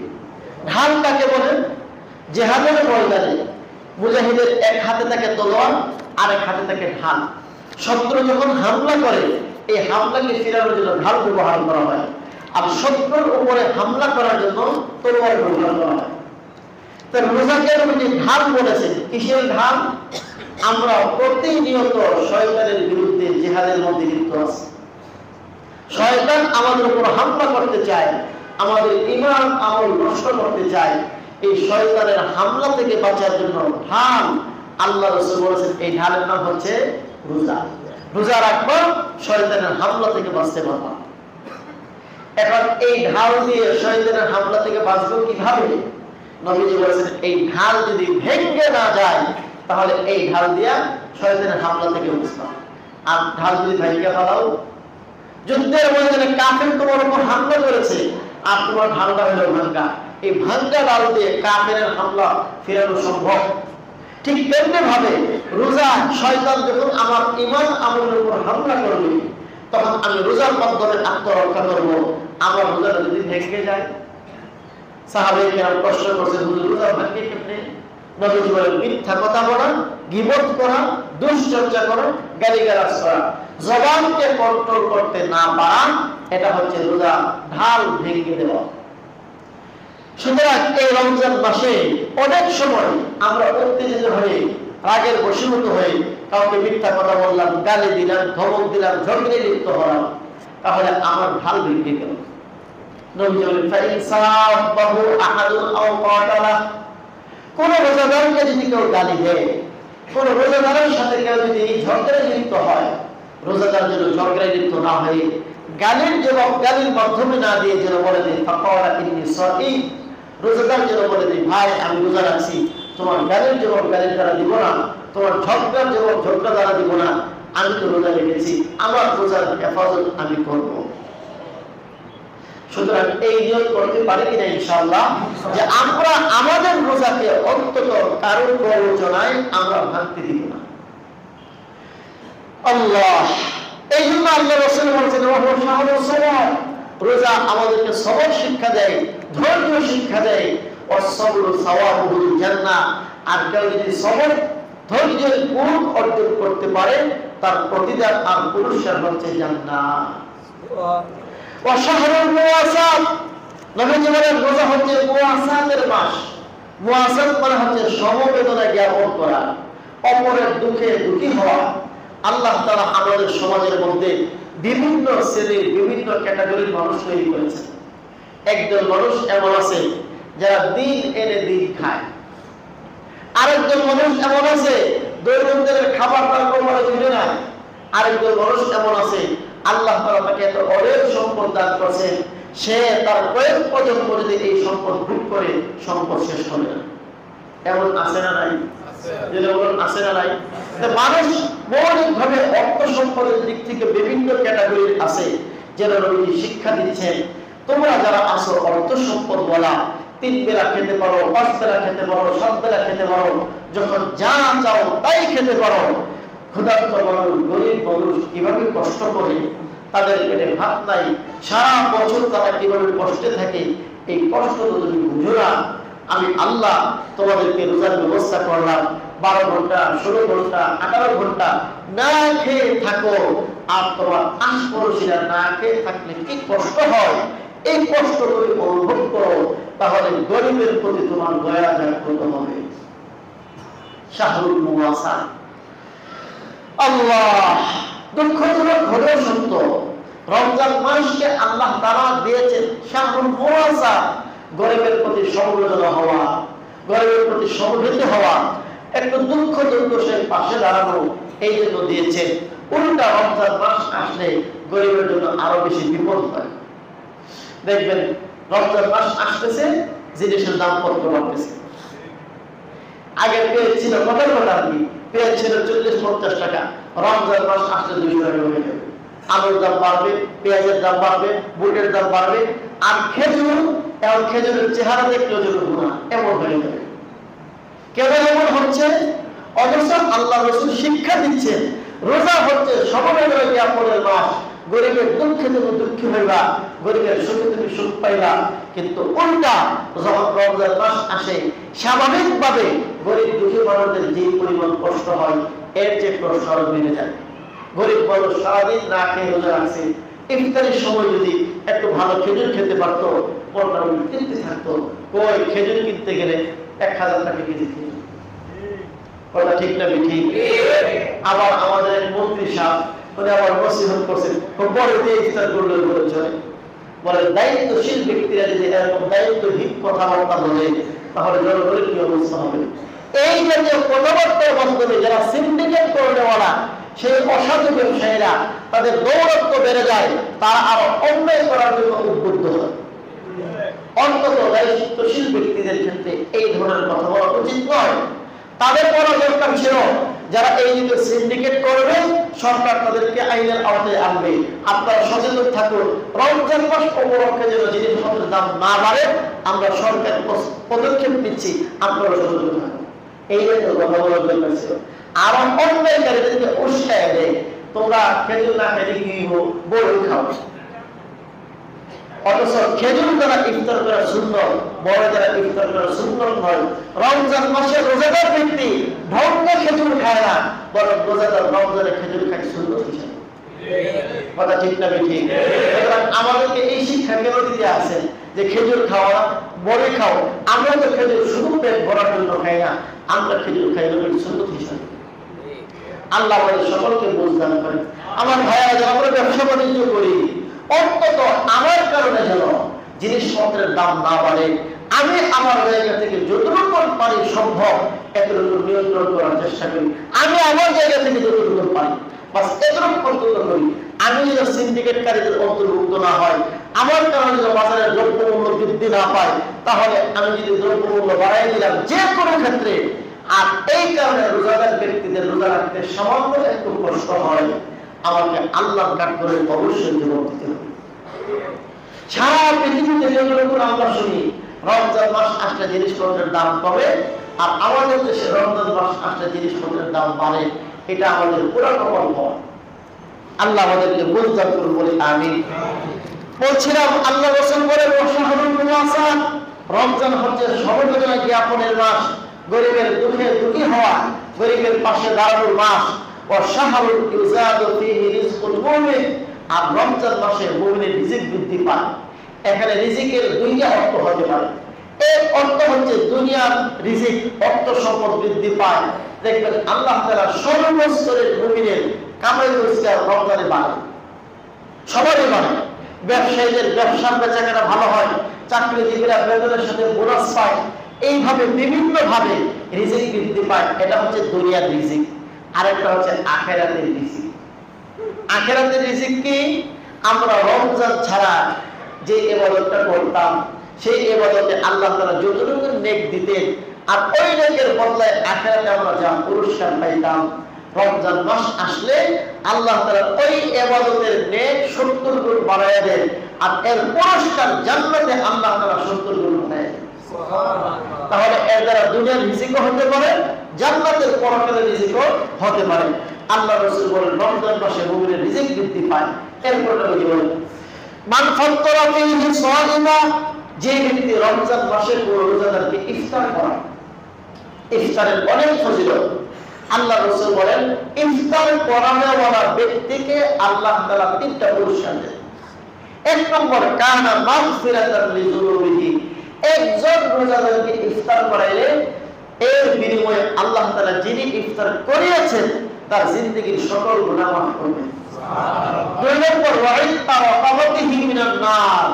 ঢাল কাকে বলে? জিহাদের ময়দানে মুজাহিদের এক হাতে থাকে তলোয়ার, আরেক হাতে থাকে ঢাল। শত্রু যখন হামলা করে এই হামলাকে ফেরানোর জন্য ঢাল ব্যবহার করা হয়, আর শত্রুর উপরে হামলা করার জন্য তলোয়ার ব্যবহার করা হয়। তো রোজাকে নবী ঢাল বলেছেন। কিসের ঢাল? আমরা প্রতিনিয়ত শয়তানের বিরুদ্ধে জিহাদের মধ্যে লিপ্ত আছি। শয়তান আমাদের উপর হামলা করতে চায়, আমাদের ঈমান আমল নষ্ট করতে চায়। এই শয়তানের হামলা থেকে বাঁচার জন্য ঢাল, আল্লাহ রাসূল বলেছেন এই ঢালের নাম হচ্ছে রোজা। রোজা রাখবা, শয়তানের হামলা থেকে বাঁচতে পারবা। এখন এই ঢাল দিয়ে শয়তানের হামলা থেকে বাঁচবো কিভাবে? নবীজি বলেছেন এই ঢাল যদি ভেঙে না যায় তাহলে এই ঢাল দিয়া শয়তানের হামলা থেকে বাঁচবা। আর ঢাল যদি ভেঙে ফেলাও, যুদ্ধের ময়দানে কাফের তোমার উপর হামলা করেছে আর তোমার ঢালটা হলো ভাঙ্গা, এই ভাঙ্গা ঢাল দিয়ে কাফেরের হামলা ফেরানো সম্ভব। ঠিক তেমনি ভাবে রোজা, শয়তান যখন আমার ঈমান আমলের উপর হামলা করবে তখন আমি রোজার মাধ্যমে আত্মরক্ষা করব। আমার রোজাটা যদি ভেঙে যায়, সাহাবায়ে কেরাম প্রশ্ন করছেন, হুজুর রোজা ভাঙে কেমনে? নবীজি বলেন মিথ্যা কথা বলা, গীবত করা, দুশ্চর্চা করা, গালিগালাজ করা, জবানকে কন্ট্রোল করতে না পারা, এটা হচ্ছে রোজা ঢাল ভেঙে দেওয়া। সুতরাং এই রমজান মাসে অনেক সময় আমরা উত্তেজিত হয়ে রাগের বশীভূত হয়ে কাউকে মিথ্যা কথা বললাম, গালি দিলাম, ধমক দিলাম, ঝগড়ে লিপ্ত হলাম, তাহলে আমার ঢাল ভেঙে গেল। নবী বলেন ফাইনসাবাহু আহাদুন আও কাতালা, কোন রোজাদারকে যদি কেউ গালি দেয়, কোন রোজাদারের সাথে কেউ যদি ঝগড়ায় লিপ্ত হয়, রোজাদার যেন ঝগড়ায় লিপ্ত না হয়ে গালির জবাব গালির মাধ্যমে না দিয়ে যেন বলে দেয় ফাকাওয়ালা ইন্নী সাঈম, রোজাদার যেন বলে দেয় ভাই আমি রোজা রাখছি, তোমার গালির জবাব গালির দ্বারা দিব না, তোমার ঝগড়ার জবাব ঝগড়া দ্বারা দিব না, আমি তো রোজা রেখেছি, আমার রোজার হেফাজত আমি করব। সুতরাং এই নিয়ত করতে পারি কিনা ইনশাআল্লাহ যে আমরা আমাদের রোজাকে অন্তত কারোর প্ররোচনায় আমরা ভাঙতে দিব না। আল্লাহ, এই জন্য আল্লাহ রাসূল বলেছেন রোজা আমাদেরকে সবর শিক্ষা দেয়, ধৈর্য শিক্ষা দেয়। ওয়াসসাবরু সাওয়াবুল জান্নাহ, আর কেউ যদি সবর ধৈর্যের গুণ অর্জন করতে পারে তার প্রতিদান আর পুরস্কার হচ্ছে জান্নাত। ওয়াশাহরুল মুওয়াসাত, নবীজি বলেন রোজা হচ্ছে মুআসাতের মাস। মুআসাত মানে হচ্ছে সমবেদনা জ্ঞাপন করা, অপরের দুঃখে দুঃখী হওয়া। আল্লাহ তাআলা আমাদের সমাজের মধ্যে বিভিন্ন শ্রেণীর বিভিন্ন ক্যাটাগরির মানুষ তৈরি করেছেন। একদল মানুষ এমন আছে যারা দিন এনে দিন খায়, আরেকজন মানুষ এমন আছে দৈনন্দিন খাবার তার কোমরে জুটে না, আরেকজন মানুষ এমন আছে আল্লাহ তাআলা তাকে এত অনেক সম্পদ দান করেছেন, সে তার কয়েক প্রজন্ম যদি এই সম্পদ ভোগ করে সম্পদ শেষ হবে না। এমন আছে না নাই? আছে না নাই? মানুষ মৌলিকভাবে অর্থ সম্পদের দিক থেকে বিভিন্ন ক্যাটাগরির আছে। যেন নবীজি শিক্ষা দিচ্ছেন, তোমরা যারা আসো অর্থ সম্পদ বলা, 3 বেলা খেতে পারো, 5 বেলা খেতে পারো, 7 বেলা খেতে পারো, যখন যা চাও তাই খেতে পারো। ক্ষুধার্ত মানুষ, গরিব মানুষ কিভাবে কষ্ট করে, তাদের পেটে ভাত নাই, সারা বছর তারা কিভাবে কষ্টে থাকে, এই কষ্ট তো তুমি বুঝো না। আমি আল্লাহ তোমাদেরকে রোজার ব্যবস্থা করলাম, 12 ঘন্টা, 16 ঘন্টা, 18 ঘন্টা না খেয়ে থাকো। আর তোমার আশপাশিরা না খেয়ে থাকলে কি কষ্ট হয়, এই কষ্ট তুমি অনুভব করো, তাহলে গরিবের প্রতি তোমার দয়া জাগ্রত হবে। শাহরুল মুআসা। আল্লাহ দুঃখজনক হলেও সত্য, রমজান মাসকে আল্লাহ তাআলা দিয়েছেন শাহরুল মুআসা, গরিবের প্রতি সমবেদনা হওয়া, গরিবের প্রতি সমবেত হওয়া, একটু দুঃখ দুর্দশার পাশে দাঁড়ানো, এই জন্য দিয়েছেন। উল্টা রমজান মাস আসলে গরিবের জন্য আরো বেশি বিপদ হয়। দেখবেন রমজান মাস আসতেছে, জিনিসের দাম কত বাড়তেছে। আগে পেঁয়াজ ছিল কত টাকা, পেঁয়াজ ছিল 40-50 টাকা, রমজান মাস আসলে 200 টাকা হয়ে যাবে। আলুর দাম বাড়বে, পেঁয়াজের দাম বাড়বে, বুটের দাম বাড়বে, আর খেজুর, এবং খেজুরের চেহারা দেখলেও যেন গুনাহ, এমন হয়ে যাবে। কেন এমন হচ্ছে? অথচ আল্লাহ রাসূল শিক্ষা দিচ্ছেন রোজা হচ্ছে সমবেদনা জ্ঞাপনের মাস। গরিবের দুঃখে তুমি দুঃখী হইবা, গরিবের সুখে তুমি সুখ পাইবা। কিন্তু উল্টা যখন রমজান মাস আসে, স্বাভাবিকভাবে গরিব দুঃখী মানুষদের যে পরিমাণ কষ্ট হয়, এর যে কষ্ট আরো বেড়ে যায়। গরিব মানুষ সারাদিন না খেয়ে রোজা রাখছে, ইফতারের সময় যদি একটু ভালো খেজুর খেতে পারতো, মনটা তৃপ্তি থাকতো। কই খেজুর কিনতে গেলে 1000 টাকা কেজি খেজুর, কথা ঠিক না ঠিক? আবার আমাদের এক মন্ত্রী সাহেব উনি আবার নসিহত করছেন, বড় দিয়ে ইফতার করলে বলে চলে, বলে দায়িত্বশীল ব্যক্তিরা যদি এরকম দায়িত্বহীন কথাবার্তা বলে, তাহলে জনগণের কি অবস্থা হবে? এই জাতীয় কথাবার্তার মাধ্যমে যারা সিন্ডিকেট করে নেওয়ালা, সেই অসাধু ব্যবসায়ীরা, তাদের দৌরত্ব বেড়ে যায়, তারা আরো অন্যায় করার জন্য উদ্বুদ্ধ হয়। অন্তত দায়িত্বশীল ব্যক্তিদের ক্ষেত্রে এই ধরনের কথা বলা উচিত নয়। তাদের বলা দরকার ছিল, যারা এই দিকে সিন্ডিকেট করবে, সরকার তাদেরকে আইনের আওতায় আনবে। আপনারা সচেতন থাকুন, রমজান মাস উপলক্ষে যেন জিনিসপত্রের দাম না বাড়ে, আমরা সরকার পদক্ষেপ নিচ্ছি, আপনারা সচেতন থাকুন। এই জাতীয় কথা বলার দরকার ছিল। আর অন্যায়কারীদেরকে উৎসাহ দেয়, তোমরা খেজুর না খেলে কি বড় খাও। অথচ খেজুর দ্বারা ইফতার করা সুন্নত, বড় দ্বারা ইফতার করা সুন্নত নয়। রমজান মাসে রোজাদার ব্যক্তি ঢঙ্গে খেজুর খায় না, বরং রোজাদার রমজানে খেজুর খায় সুন্নত হিসেবে। কথা ঠিক না ঠিক? আমাদেরকে এই শিক্ষা কেন দিতে আছেন যে খেজুর খাওয়া, বড়ি খাও? আমরা তো খেজুর শুধু পেট ভরার জন্য খাই না, আমরা খেজুর খাই নবীর সুন্নত হিসেবে। আল্লাহ আমাদের সকলকে বুঝদান করেন। আমার ভাইয়া, যারা আমরা ব্যবসা বাণিজ্য করি, অন্তত আমার কারণে যেন জিনিসপত্রের দাম না বাড়ে, আমি আমার জায়গা থেকে যতটুকু পারি সম্ভব এতটুকু নিয়ন্ত্রণ করার চেষ্টা করি। আমি আমার জায়গা থেকে যতটুকু পারি বাস এতটুকু অন্তত করি। আমি যেন সিন্ডিকেটকারীদের অন্তর্ভুক্ত না হয়, আমার কারণে যেন বাজারে দ্রব্যমূল্য বৃদ্ধি না পায়, তাহলে আমি যদি দ্রব্যমূল্য বাড়াই দিলাম যে কোনো ক্ষেত্রে, আর এই কারণে রোজাদার ব্যক্তিদের রোজা রাখতে সামান্য একটু কষ্ট হয়, আমাকে আল্লাহর কাঠ করে অবশ্যই জবাব দিতে হবে। সারা পৃথিবীতে যেগুলো আমরা শুনি, রমজান মাস আসলে জিনিসপত্রের দাম কমে, আর আমাদের দেশে রমজান মাস আসলে জিনিসপত্রের দাম বাড়ে, এটা আমাদের পুরা কপাল হওয়া। আল্লাহ আমাদেরকে বুঝদান করুন বলে আমিন। বলছিলাম আল্লাহ রাসূল বলেন, রমজান হচ্ছে সমবেদনা জ্ঞাপনের মাস, গরিবের দুঃখে দুঃখী হওয়া, গরিবের পাশে দাঁড়ানোর মাস। আর রমজান মাসে মুমিনের রিজিক বৃদ্ধি পায়। এখানে রিজিকের দুইটা অর্থ হতে পারে। এর অর্থ হচ্ছে দুনিয়ার রিজিক, অর্থ সম্পদ বৃদ্ধি পায়। দেখবেন আল্লাহ তাআলা সর্বস্তরের মুমিনের কামাই রোজগার রমজানে বাড়ে, সবারই বাড়ে। ব্যবসায়ীদের ব্যবসার বেচাকেনা ভালো হয়, চাকরিজীবীরা বেতনের সাথে বোনাস পায়, এইভাবে বিভিন্ন ভাবে রিজিক বৃদ্ধি পায়। এটা হচ্ছে দুনিয়ার রিজিক। আরেকটা হচ্ছে আখিরাতের রিজিক। আখিরাতের রিজিক কি? আমরা রমজান ছাড়া যে ইবাদতটা করতাম, সেই ইবাদতে আল্লাহ তাআলা যতটুকু নেক দিতেন, আর ওই নেকের বদলায় আখিরাতে আমরা যা পুরস্কার পাইতাম, রমজান মাস আসলে আল্লাহ তাআলা ওই ইবাদতের নেক 70 গুণ বাড়ায় দেন, আর এর পুরস্কার জান্নাতে আল্লাহ তাআলা 70 গুণ বাড়ায় দেন। সুবহানাল্লাহ। তাহলে এর দ্বারা দুনিয়ার রিজিকও হতে পারে, জান্নাতের পরকালের রিজিকও হতে পারে। আল্লাহ রাসূল বলেন রমজান মাসে মুমিনের রিজিক বৃদ্ধি পায়। এরপর নবী বলেন মান ফাত্তারা ফীহি সাইমা, যে ব্যক্তি রমজান মাসে পুরো রোজাদারকে ইফতার করায়, ইফতারের অনেক ফজিলত। আল্লাহ রাসূল বলেন ইফতার করানোওয়ালা ব্যক্তিকে আল্লাহ তাআলা 3টা পুরস্কার দেন। এক নম্বর কানা মাগফিরাতান লিযুনুবিহি, একজন রোজাদারকে ইফতার করাইলে এর বিনিময়ে আল্লাহ তাআলা যিনি ইফতার করিয়েছেন তার জিন্দেগীর সকল গুনাহ মাফ করবেন। সুবহানাল্লাহ। দুই নম্বর ওয়াইতা রাকাবাতিহি মিনান নার,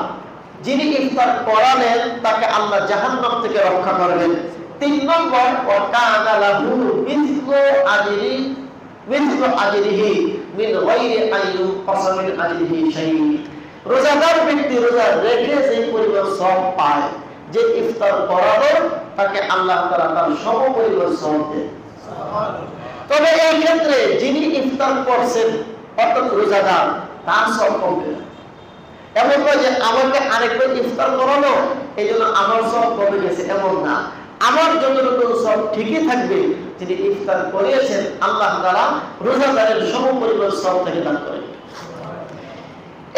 যিনি ইফতার করালেন তাকে আল্লাহ জাহান্নাম থেকে রক্ষা করবেন। 3 নম্বর ওয়াকানা লাহু মিথলু আজরিহি মিন গায়রি আইয়ুম কসমিন আজরিহি শাই, রোজাদার ব্যক্তি রোজা রেখে যে পরিমাণ সওয়াব পায়, যে ইফতার করালো তাকে আল্লাহ তাআলা তার সমপরিমাণ সওয়াব দেন। সুবহানাল্লাহ। তবে এই ক্ষেত্রে যিনি ইফতার করছেন অর্থাৎ রোজাদার, তার সওয়াব কমবে না। এমন নয় যে আমাকে আরেকবার ইফতার করানো এই জন্য আমার সওয়াব কমে গেছে, এমন না। আমার যতটুকু সওয়াব ঠিকই থাকবে, যিনি ইফতার করিয়েছেন আল্লাহ তাআলা রোজাদারের সমপরিমাণ সওয়াব তাকে দান করেন।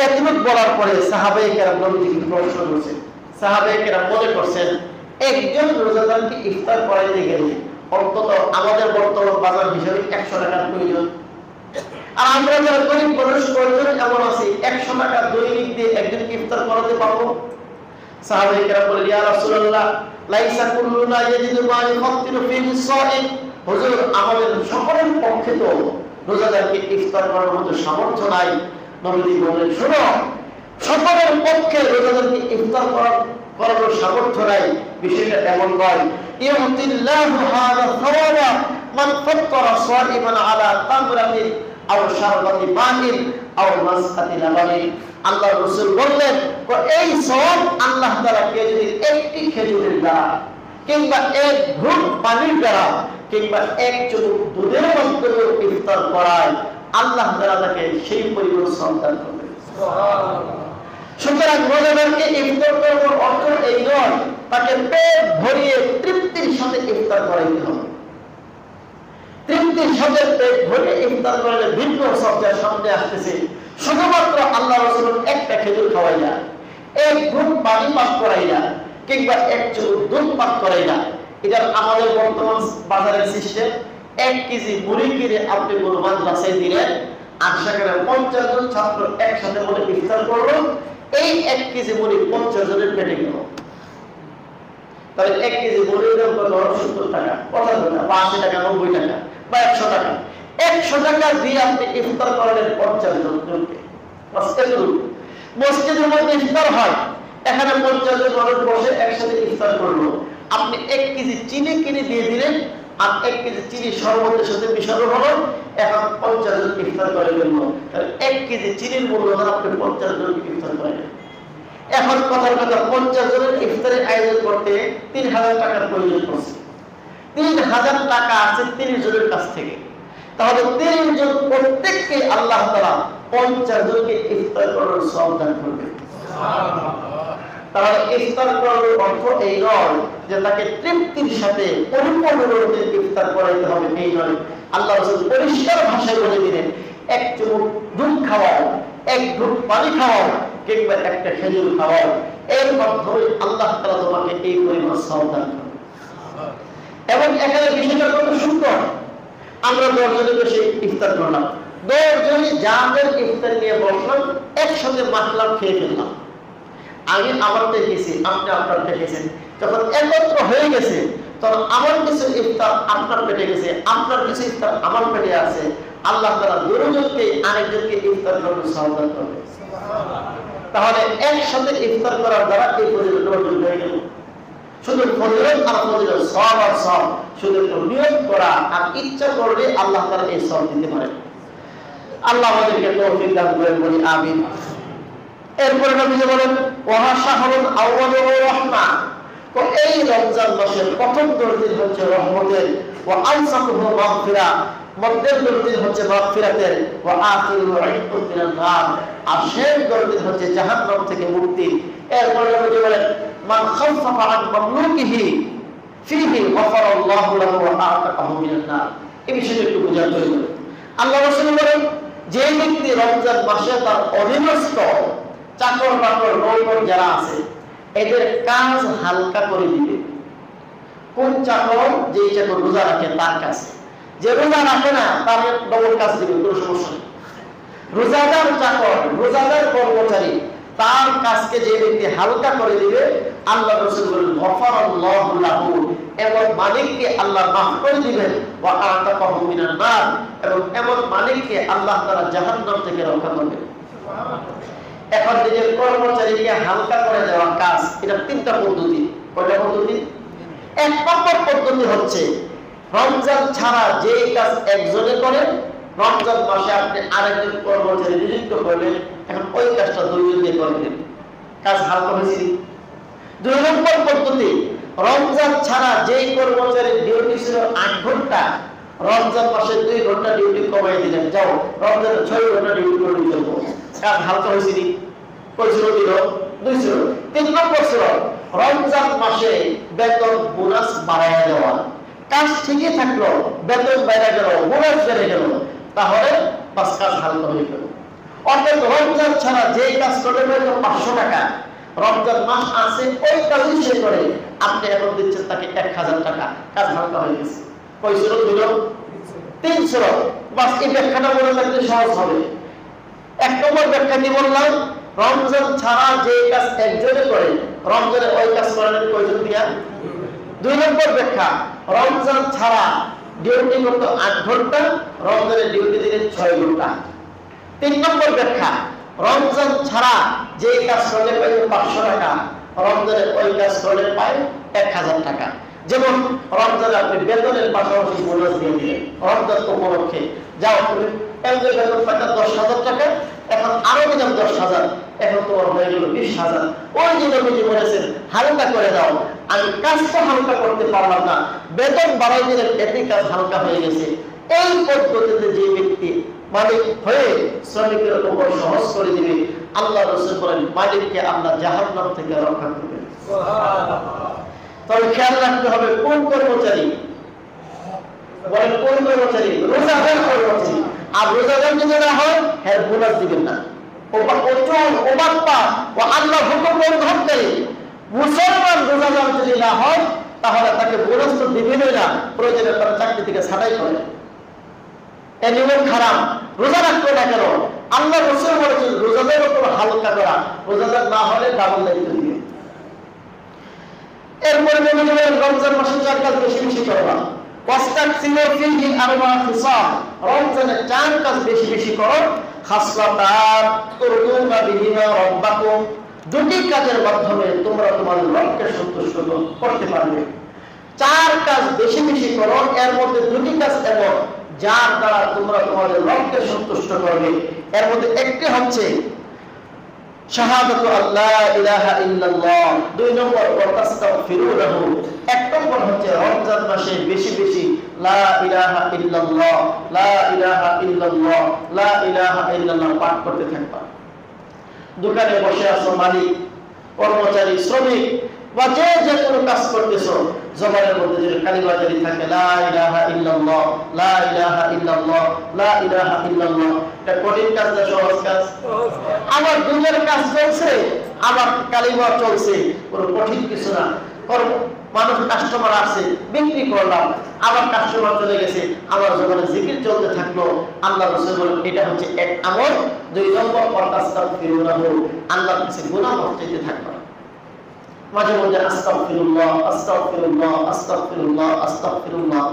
এতটুকু বলার পরে সাহাবায়ে কেরাম নবীজিকে প্রশ্ন করেছেন। সাহাবায়ে কেরাম মনে করছেন একজন রোজাদারকে ইফতার করাইতে গেলে অন্তত আমাদের বর্তমান বাজার হিসেবে 100 টাকার প্রয়োজন। আর আমরা যারা গরিব মানুষ কয়জন এমন আছি 100 টাকা দৈনিক দিয়ে একজনকে ইফতার করাতে পারবো? সাহাবায়ে কেরাম বলেন ইয়া রাসূলুল্লাহ লাইসা কুল্লুনা ইয়াজিদু মা ইফতিরু ফিহি সাইম, হুজুর আমাদের সকলের পক্ষে তো রোজাদারকে ইফতার করার মতো সামর্থ্য নাই। নবীজি বলেন শোনো, সকলের পক্ষে রোজাদারকে ইফতার করানোর সামর্থ্য নাই, বিষয়টা এমন নয়। ইউতিল্লাহু হাযা সাওয়াবা মান ফাত্তারা সাইমান আলা তামরাতিন আও শারবাতি মাইন আও মাসকাতি লাবানি। আল্লাহ রাসূল বললেন এই সওয়াব আল্লাহ তাআলা কে যদি একটি খেজুরের দ্বারা কিংবা এক ঘুট পানির দ্বারা কিংবা এক চুমুক দুধের মাধ্যমে ইফতার করায়, আল্লাহ তাআলা তাকে সেই পরিমাণ সওয়াব দান করবেন। সুবহানাল্লাহ। সুতরাং রোজাদারকে ইফতার করার অর্থ এই নয় তাকে পেট ভরিয়ে তৃপ্তির সাথে ইফতার করাইতে হবে। তৃপ্তির সাথে পেট ভরিয়ে ইফতার করলে ভিন্ন সবজা সামনে আসতেছে। শুধুমাত্র আল্লাহ রাসূল একটা খেজুর খাওয়াইলা, এক ঘুম পানি পাক করাইলা কিংবা এক চুমুক দুধ পাক করাইলা, এটা আমাদের বর্তমান বাজারের সিস্টেম। 1 কেজি মুড়ি কিনে আপনি কোনো মাদ্রাসায় দিলেন, আর সেখানে 50 জন ছাত্র একসাথে বলে ইফতার করলো, এই 1 কেজি মুড়ি 50 জনের পেটে গেল। তাহলে 1 কেজি মুড়ির দাম কত? 70 টাকা, 50 টাকা বা 80 টাকা, 90 টাকা বা 100 টাকা। 100 টাকা দিয়ে আপনি ইফতার করলেন 50 জনকে। মসজিদের মধ্যে ইফতার হয়, এখানে 50 জন মানুষ বসে একসাথে ইফতার করলো। আপনি 1 কেজি চিনি কিনে দিয়ে দিলেন, আর 1 কেজি চিনি শরবতের সাথে মিশানো হলো, এখন 50 জন ইফতার করে ফেললো। তাহলে 1 কেজি চিনির মূল্য আপনি 50 জনকে ইফতার করেন। এখন কথার কথা 50 জনের ইফতারের আয়োজন করতে 3000 টাকার প্রয়োজন পড়ছে। 3000 টাকা আছে 30 জনের কাছ থেকে। তাহলে 30 জন প্রত্যেককে আল্লাহ তাআলা 50 জনকে ইফতার করার সওয়াব দান করবেন। সুবহানাল্লাহ। তাহলে ইফতার করার অর্থ এই নয় যে তাকে তৃপ্তির সাথে পরিপূর্ণরূপে ইফতার করাইতে হবে, এই নয়। আল্লাহ রাসূল পরিষ্কার ভাষায় বলে দিলেন এক চুমুক দুধ খাওয়াও, এক ঘুট পানি খাওয়াও কিংবা একটা খেজুর খাওয়াও, এর মাধ্যমে আল্লাহ তাআলা তোমাকে এই পরিমাণ সওয়াব দান করবেন। এবং এখানে বিষয়টা কত সুন্দর, আমরা 10 জনের বেশি ইফতার করলাম, 10 জনই যাদের ইফতার নিয়ে বসলাম একসঙ্গে মাখলাম, খেয়ে ফেললাম। আমি আমারটা খেয়েছি, আপনি আপনারটা খেয়েছেন। যখন একত্র হয়ে গেছে তখন আমার কিছু ইফতার আপনার পেটে গেছে, আপনার কিছু ইফতার আমার পেটে আছে। আল্লাহ তাআলা দুজনকে আরেকজনকে ইফতার করতে সাহায্য করবে। তাহলে একসাথে ইফতার করার দ্বারা এই ফজিলত অর্জন হয়ে গেল। শুধু ফজিলত আর ফজিলত, সওয়াব আর সওয়াব, শুধু নিয়ত করা আর ইচ্ছা করলে আল্লাহ তাআলা এই সওয়াব দিতে পারেন। আল্লাহ আমাদেরকে তৌফিক দান করেন, বলি আমিন। এরপরে নবী বলেন ওয়া শাহরুল আউয়ালু রাহমা, তো এই রমজান মাসের প্রথম 10 দিন হচ্ছে রহমতের, ওয়া আনসাতুহু মাগফিরা, মধ্যের 10 দিন হচ্ছে মাগফিরাতের, ওয়া আখিরুহু ইতকুম মিনান নার, আর শেষ 10 দিন হচ্ছে জাহান্নাম থেকে মুক্তি। এরপরে নবী বলেন মান খাফফাফা আন মামলুকিহি ফিহি গফারাল্লাহু লাহু ওয়া আতাকাহু মিনান নার। এই বিষয়টা একটু বোঝার প্রয়োজন। আল্লাহ রাসূল বলেন যে ব্যক্তি রমজান মাসে তার অধীনস্থ চাকর বাকর নৌকর যারা আছে এদের কাজ হালকা করে দিবে। কোন চাকর? যে চাকর রোজা রাখে তার কাছে, যে রোজা রাখে না তার ডবল কাজ দিবে, কোনো সমস্যা নেই। রোজাদার চাকর, রোজাদার কর্মচারী, তার কাজকে যে ব্যক্তি হালকা করে দিবে, আল্লাহ রাসূল বলেন গফারাল্লাহু লাহু, এমন মালিককে আল্লাহ মাফ করে দিবেন, ওয়া আতাকাহু মিনান নার, এবং এমন মালিককে আল্লাহ তাআলা জাহান্নাম থেকে রক্ষা করবেন। এখন নিজের কর্মচারীকে হালকা করে দেওয়া কাজ, এটা 3টা পদ্ধতি। কয়টা পদ্ধতি? 1 নম্বর পদ্ধতি হচ্ছে রমজান ছাড়া যে কাজ একজনে করে, রমজান মাসে আপনি আরেকজন কর্মচারী নিযুক্ত করলেন, এখন ওই কাজটা 2 জন দিয়ে করবেন, কাজ হালকা হয়েছে। 2 নম্বর পদ্ধতি, রমজান ছাড়া যে কর্মচারীর ডিউটি ছিল 8 ঘন্টা, রমজান মাসে 2 ঘন্টা ডিউটি কমাই দিলেন, যাও রমজানে 6 ঘন্টা ডিউটি করে দিতে হবে, কাজ হালকা হয়েছে। কইছিল দিল 2 ছিল। 3 নম্বর ছিল রমজান মাসে বেতন বোনাস বাড়ায় দেওয়া, কাজ ঠিকই থাকলো, বেতন বেড়ে গেল, বোনাস বেড়ে গেল, তাহলে বাস কাজ হালকা হয়ে গেল। অর্থাৎ রমজান ছাড়া যে কাজ করলে 500 টাকা, রমজান মাস আছে ওই কাজই সে করে, আপনি এখন দিচ্ছেন তাকে 1000 টাকা, কাজ হালকা হয়ে গেছে। কইছিল দিল 300। বাস এই ব্যাখ্যাটা মনে রাখলে সহজ হবে। 1 নম্বর ব্যাখ্যা কি বললাম? রমজান ছাড়া যে কাজ একজনে করে, রমজানে ওই কাজ করেন কয়জন দিয়া? 2 নম্বর ব্যাখ্যা, রমজান ছাড়া ডিউটি করতে 8 ঘন্টা, রমজানে ডিউটি দিলে 6 ঘন্টা। 3 নম্বর ব্যাখ্যা, রমজান ছাড়া যে কাজ করলে পাই 500 টাকা, রমজানে ওই কাজ করলে পায় 1000 টাকা। যেমন রমজানে আপনি বেতনের পাশাপাশি বোনাস দিয়ে দিলেন রমজান উপলক্ষে, যাও তুমি একজন বেতন পাইতা 10,000 টাকা, এখন আরো দিলাম 10,000, এখন তোমার হয়ে গেল 20,000। ওই যে নবীজি বলেছেন হালকা করে দাও, আমি কাজটা হালকা করতে পারলাম না, বেতন বাড়াই দিলেন, এতে কাজ হালকা হয়ে গেছে। এই পদ্ধতিতে যে ব্যক্তি মালিক হয়ে শ্রমিকের উপর সহজ করে দিবে, আল্লাহ রাসূল বলেন মালিককে আল্লাহ জাহান্নাম থেকে রক্ষা করবেন। তবে খেয়াল রাখতে হবে কোন কর্মচারী, বলেন কোন কর্মচারী? রোজাদার কর্মচারী। আর রোজাদার যদি না হয় হ্যাঁ বোনাস দিবেন না, ও আল্লাহ হুকুম লঙ্ঘনকারী মুসলমান রোজাদার যদি না হয় তাহলে তাকে বোনাস তো দিবেনই না, প্রয়োজনে তার চাকরি থেকে ছাঁটাই করে। এই নিয়ম খারাপ। রোজা রাখতে না কেন? আল্লাহ রাসূল বলেছেন রোজাদার উপর হালকা করা, রোজাদার না হলে ডাবল দায়িত্ব দিবে। এরপরে রমজান মাসে 4 কাজ বেশি বেশি করবা। রমজানে 4 কাজ বেশি বেশি করো। দুটি কাজের মাধ্যমে তোমরা তোমাদের রবকে সন্তুষ্ট করতে পারবে। 4 কাজ বেশি বেশি করো, এর মধ্যে 2টি কাজ এমন যার দ্বারা তোমরা তোমাদের রবকে সন্তুষ্ট করবে। এর মধ্যে একটি হচ্ছে শাহাদাতু আল্লা ইলাহা ইল্লাল্লাহ, 2 নম্বর ওয়া তাস্তাগফিরু লাহু। 1 নম্বর হচ্ছে রমজান মাসে বেশি বেশি লা ইলাহা ইল্লাল্লাহ, লা ইলাহা ইল্লাল্লাহ, লা ইলাহা ইল্লাল্লাহ পাঠ করতে থাকবা। দোকানে বসে আছো, মালিক, কর্মচারী, শ্রমিক বা যে যে কোনো কাজ করতেছো, জবানের মধ্যে যে কালিমাজারি থাকে লা ইলাহা ইল্লাল্লাহ, লা ইলাহা ইল্লাল্লাহ, লা ইলাহা ইল্লাল্লাহ, এটা কঠিন কাজ না সহজ কাজ? আমার দুনিয়ার কাজ চলছে, আমার কালিমা চলছে, কোনো কঠিন কিছু না। মানুষ কাস্টমার আসছে, বিক্রি করলাম, আবার কাস্টমার চলে গেছে, আমার জবানে জিকির চলতে থাকলো। আল্লাহ রাসূল বলেন এটা হচ্ছে 1 আমল। 2 নম্বর ওয়া তাস্তাগফিরু লাহু, আল্লাহর কাছে গুনাহ মাফ চাইতে থাকবা। মাঝে মধ্যে আস্তাগফিরুল্লাহ আস্তাগফিরুল্লাহ আস্তাগফিরুল্লাহ আস্তাগফিরুল্লাহ,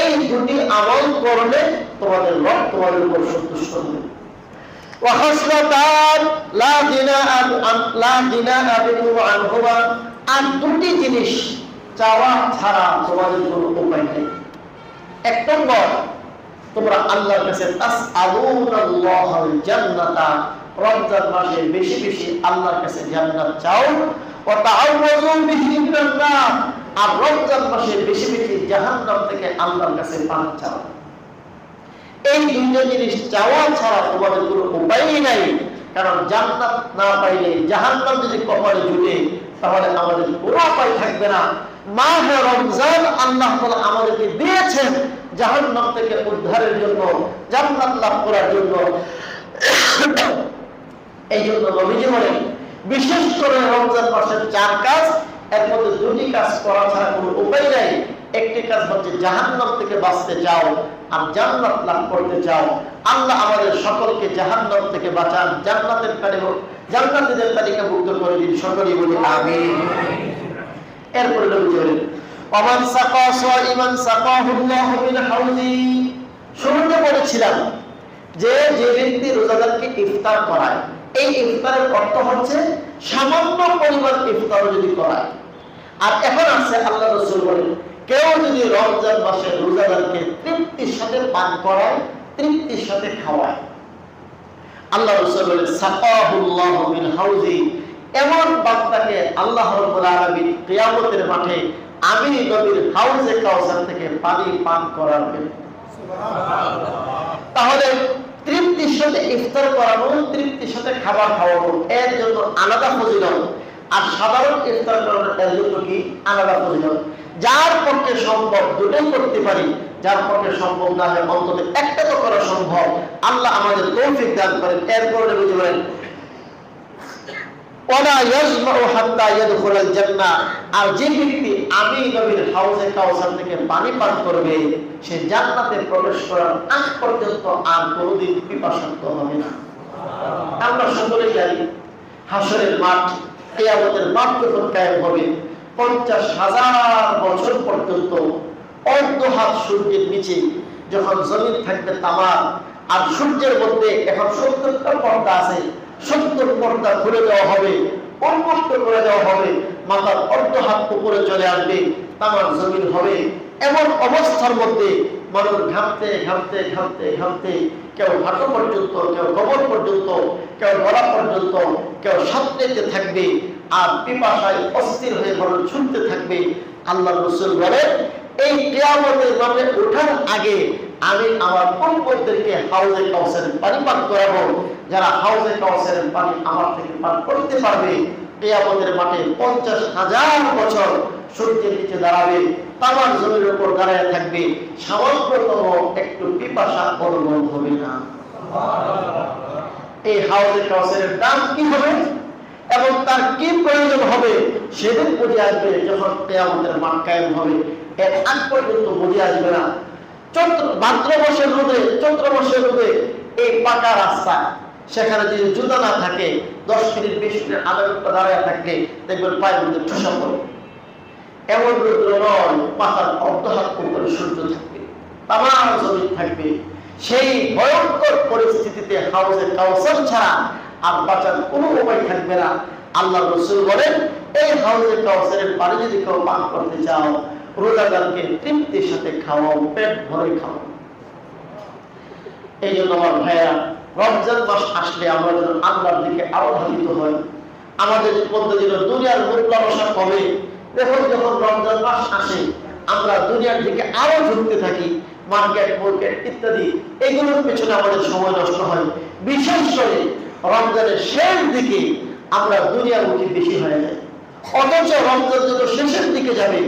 এই দুটি আমল করলে তোমাদের রব তোমাদের উপর সন্তুষ্ট হবে। ওয়া খাসলাতান লা গিনা বিহুমা আনহুমা, আর দুটি জিনিস চাওয়া ছাড়া তোমাদের কোনো উপায় নেই। এক নম্বর, তোমরা আল্লাহর কাছে তাসআলুনাল্লাহাল জান্নাতা, রমজান মাসে বেশি বেশি আল্লাহর কাছে জান্নাত চাও। ওয়া তাআউযু বিহি মিনান নার, আর রমজান মাসে বেশি বেশি জাহান্নাম থেকে আল্লাহর কাছে পানা চাও। এই দুইটা জিনিস চাওয়া ছাড়া তোমাদের কোনো উপায়ই নাই। কারণ জান্নাত না পাইলে, জাহান্নাম যদি কপালে জুটে, তাহলে আমাদের কোনো উপায় থাকবে না। মাহে রমজান আল্লাহ তাআলা আমাদেরকে দিয়েছেন জাহান্নাম থেকে উদ্ধারের জন্য, জান্নাত লাভ করার জন্য। এই জন্য নবীজি বলেন, বিশেষ করে রমজান মাসের 4 কাজ, এর মধ্যে 2টি কাজ করা ছাড়া কোনো উপায় নাই। একটি কাজ হচ্ছে জাহান্নাম থেকে বাঁচতে চাও আর জান্নাত লাভ করতে চাও। আল্লাহ আমাদের সকলকে জাহান্নাম থেকে বাঁচান, জান্নাতীদের তালিকাভুক্ত করে দিন, সকলেই বলি আমিন। এরপরে নবীজি বলেন, ওমান সাকা সাইমান সাকাহুল্লাহু মিন হাউজি। শুরুতে বলেছিলাম যে ব্যক্তি রোজাদারকে ইফতার করায়, এই ইফতারের অর্থ হচ্ছে সামান্য পরিমাণ ইফতার যদি করায়। আর এখন আছে আল্লাহ রাসূল বলেন, কেউ যদি রমজান মাসে রোজাদারকে তৃপ্তির সাথে পান করায়, তৃপ্তির সাথে খাওয়ায়, আল্লাহ রাসূল বলেন সাকাহুল্লাহু মিন হাউজি, এমন বান্দাকে আল্লাহ রাব্বুল আলামিন কিয়ামতের মাঠে আমি নবীর হাউজে কাউসার থেকে পানি পান করাবেন। সুবহানাল্লাহ। তাহলে তৃপ্তির সাথে ইফতার করানো, তৃপ্তির সাথে খাবার খাওয়ানো, এর জন্য আলাদা ফজিলত। আর সাধারণ ইফতার করানোর এর জন্য কি আলাদা ফজিলত। যার পক্ষে সম্ভব দুটোই করতে পারি, যার পক্ষে সম্ভব না হয় অন্তত একটা তো করা সম্ভব। আল্লাহ আমাদের তৌফিক দান করেন। এরপরে বুঝে বলেন, ওয়ালা ইয়াজমাউ হাত্তা ইয়াদখুলাল জান্নাহ, আর যে ব্যক্তি আমি নবীর হাউজে কাউসার থেকে পানি পান করবে, সে জান্নাতে প্রবেশ করার আগ পর্যন্ত আর কোনোদিন পিপাসার্ত হবে না। আমরা সকলেই জানি হাসরের মাঠ, কিয়ামতের মাঠ যখন কায়েম হবে, 50,000 বছর পর্যন্ত অর্ধ হাত সূর্যের নিচে যখন জমিন থাকবে তামার, আর সূর্যের মধ্যে এখন 70টা পর্দা আছে, 70 পর্দা খুলে দেওয়া হবে, উন্মুক্ত করে দেওয়া হবে, মাথার অর্ধ হাত উপরে চলে আসবে, তামার জমিন হবে। এমন অবস্থার মধ্যে মানুষ ঘামতে ঘামতে ঘামতে ঘামতে, কেউ হাঁটু পর্যন্ত, কেউ কোমর পর্যন্ত, কেউ গলা পর্যন্ত, কেউ সাঁতরেতে থাকবে, আর পিপাসায় অস্থির হয়ে মানুষ ছুটতে থাকবে। আল্লাহ রাসূল বলেন, এই কিয়ামতের মাঠে ওঠার আগে আমি আমার উম্মতদেরকে হাউজে কাউসারের পানি পান করাবো। যারা হাউজে কাউসারের পানি আমার থেকে পান করতে পারবে, কিয়ামতের মাঠে 50,000 বছর সূর্যের নিচে দাঁড়াবে, তামার জমির উপর দাঁড়ায় থাকবে, সামান্যতম একটু পিপাসা অনুভব হবে না। এই হাউজে কাউসারের দাম কি হবে এবং তার কি প্রয়োজন হবে, সেদিন বুঝে আসবে যখন কিয়ামতের মাঠ কায়েম হবে। এর আগ পর্যন্ত বুঝে আসবে না। ভাদ্র মাসের রোদে এই পাকা রাস্তা, সেখানে যদি জুতা না থাকে, 10 মিনিট 20 মিনিট আধা ঘন্টা দাঁড়ায় থাকলে দেখবেন পায়ের মধ্যে ঠোসা পড়ে। এমন রোদ্র নয়, পাতার অর্ধ হাত উপরে সূর্য থাকবে, তামাম জমিন থাকবে। সেই ভয়ঙ্কর পরিস্থিতিতে হাউজে কাউসার ছাড়া আর বাঁচার কোনো উপায় থাকবে না। আল্লাহ রাসূল বলেন, এই হাউজে কাউসারের পানি যদি কেউ পান করতে চাও, রোজাদারকে তৃপ্তির সাথে খাওয়াও, পেট ভরে খাওয়াও। এই জন্য আমার ভাইয়া, রমজান মাস আসলে আমরা যেন আল্লাহর দিকে আরো ধাবিত হই, আমাদের মধ্যে যেন দুনিয়ার মুখ লালসা কমে। দেখুন, যখন রমজান মাস আসে আমরা দুনিয়ার দিকে আরো ঝুঁকতে থাকি, মার্কেট ইত্যাদি, এগুলোর পেছনে আমাদের সময় নষ্ট হয়। বিশেষ করে রমজানের শেষ দিকে আমরা দুনিয়ামুখী বেশি হয়ে যাই। অথচ রমজান যত শেষের দিকে যাবে,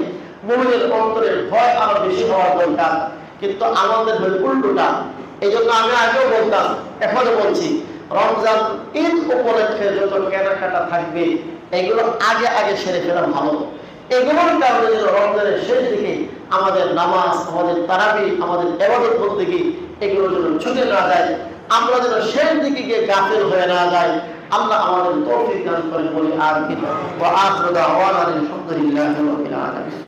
মুমিনের অন্তরের ভয় আরো বেশি হওয়ার দরকার, কিন্তু আমাদের হয় উল্টোটা। এই জন্য আমি আগেও বলতাম, এখনো বলছি, রমজান ঈদ উপলক্ষে যত কেনাকাটা থাকবে, এগুলো আগে আগে সেরে ফেলা ভালো। এগুলোর কারণে যেন রমজানের শেষ দিকে আমাদের নামাজ, আমাদের তারাবি, আমাদের ইবাদত বন্দেগী, এগুলো যেন ছুটে না যায়, আমরা যেন শেষ দিকে গিয়ে গাফিল হয়ে না যায়। আল্লাহ আমাদের তৌফিক দান করেন বলে আমিন। ওয়া আখিরু দাওয়ানা আলহামদুলিল্লাহি রাব্বিল আলামিন।